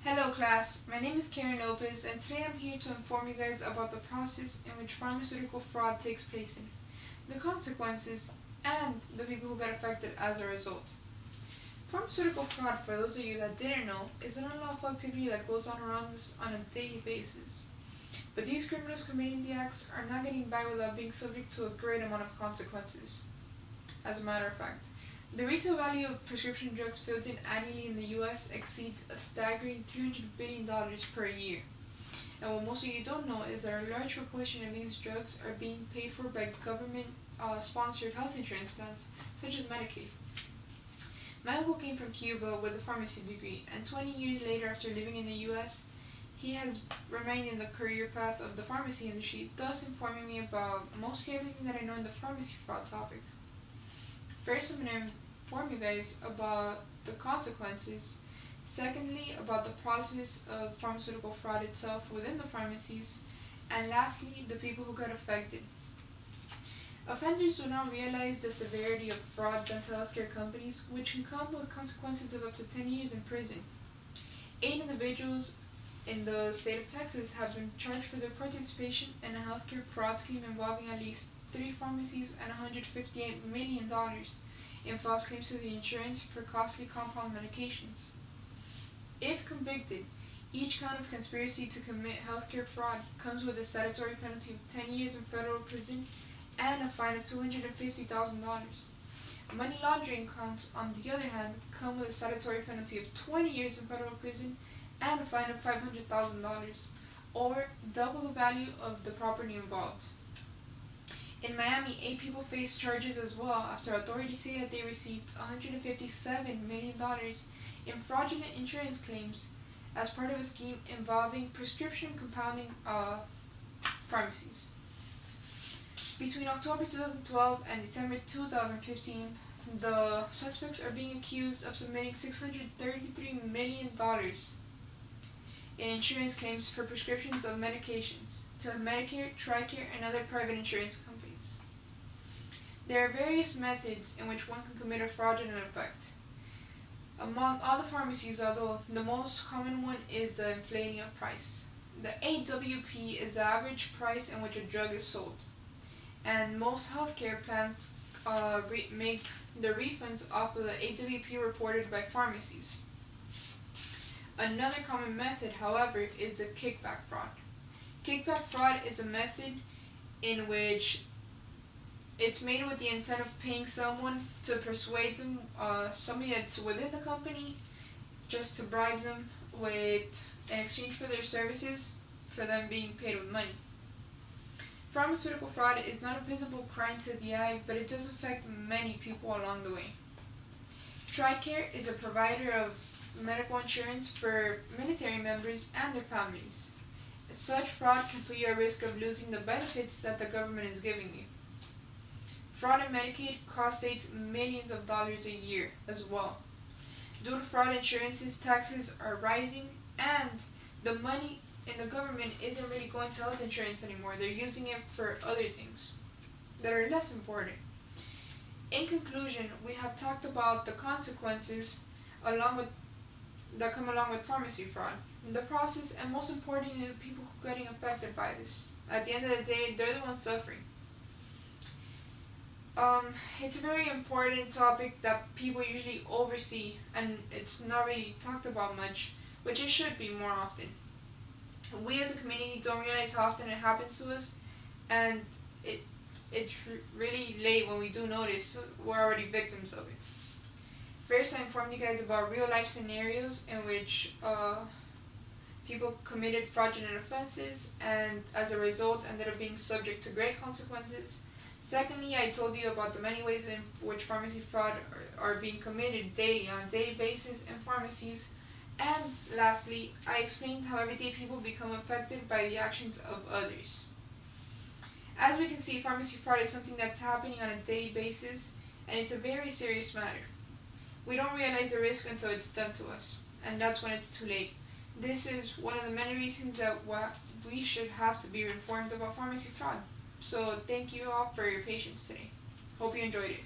Hello class, my name is Lopez and today I'm here to inform you guys about the process in which pharmaceutical fraud takes place in, the consequences, and the people who got affected as a result. Pharmaceutical fraud, for those of you that didn't know, is an unlawful activity that goes on around us on a daily basis. But these criminals committing the acts are not getting by without being subject to a great amount of consequences. As a matter of fact, the retail value of prescription drugs filled in annually in the US exceeds a staggering $300 billion per year. And what most of you don't know is that a large proportion of these drugs are being paid for by government-sponsored health insurance plans, such as Medicaid. My uncle came from Cuba with a pharmacy degree, and 20 years later after living in the US, he has remained in the career path of the pharmacy industry, thus informing me about mostly everything that I know in the pharmacy fraud topic. First, I'm going to inform you guys about the consequences. Secondly, about the process of pharmaceutical fraud itself within the pharmacies. And lastly, the people who got affected. Offenders do not realize the severity of fraud done to healthcare companies, which can come with consequences of up to 10 years in prison. 8 individuals in the state of Texas have been charged for their participation in a healthcare fraud scheme involving at least 3 pharmacies and $158 million in false claims to the insurance for costly compound medications. If convicted, each count of conspiracy to commit healthcare fraud comes with a statutory penalty of 10 years in federal prison and a fine of $250,000. Money laundering counts, on the other hand, come with a statutory penalty of 20 years in federal prison and a fine of $500,000, or double the value of the property involved. In Miami, 8 people faced charges as well after authorities say that they received $157 million in fraudulent insurance claims as part of a scheme involving prescription compounding pharmacies. Between October 2012 and December 2015, the suspects are being accused of submitting $633 million in insurance claims for prescriptions of medications to Medicare, TRICARE, and other private insurance companies. There are various methods in which one can commit a fraudulent effect. Among all the pharmacies, although the most common one is the inflating of price. The AWP is the average price in which a drug is sold, and most healthcare plans make the refunds off of the AWP reported by pharmacies. Another common method, however, is the kickback fraud. Kickback fraud is a method in which it's made with the intent of paying someone to persuade them, somebody that's within the company, just to bribe them with, in exchange for their services, for them being paid with money. Pharmaceutical fraud is not a visible crime to the eye, but it does affect many people along the way. TRICARE is a provider of medical insurance for military members and their families. Such fraud can put you at risk of losing the benefits that the government is giving you. Fraud in Medicaid costs states millions of dollars a year as well. Due to fraud insurances, taxes are rising, and the money in the government isn't really going to health insurance anymore. They're using it for other things that are less important. In conclusion, we have talked about the consequences that come along with pharmacy fraud, the process, and most importantly, the people who are getting affected by this. At the end of the day, they're the ones suffering. It's a very important topic that people usually oversee, and it's not really talked about much, which it should be more often. We as a community don't realize how often it happens to us, and it's really late when we do notice. We're already victims of it. First, I informed you guys about real-life scenarios in which people committed fraudulent offenses and as a result ended up being subject to great consequences. Secondly, I told you about the many ways in which pharmacy fraud are being committed daily on a daily basis in pharmacies. And lastly, I explained how everyday people become affected by the actions of others. As we can see, pharmacy fraud is something that's happening on a daily basis, and it's a very serious matter. We don't realize the risk until it's done to us, and that's when it's too late. This is one of the many reasons that we should have to be informed about pharmacy fraud. So thank you all for your patience today. Hope you enjoyed it.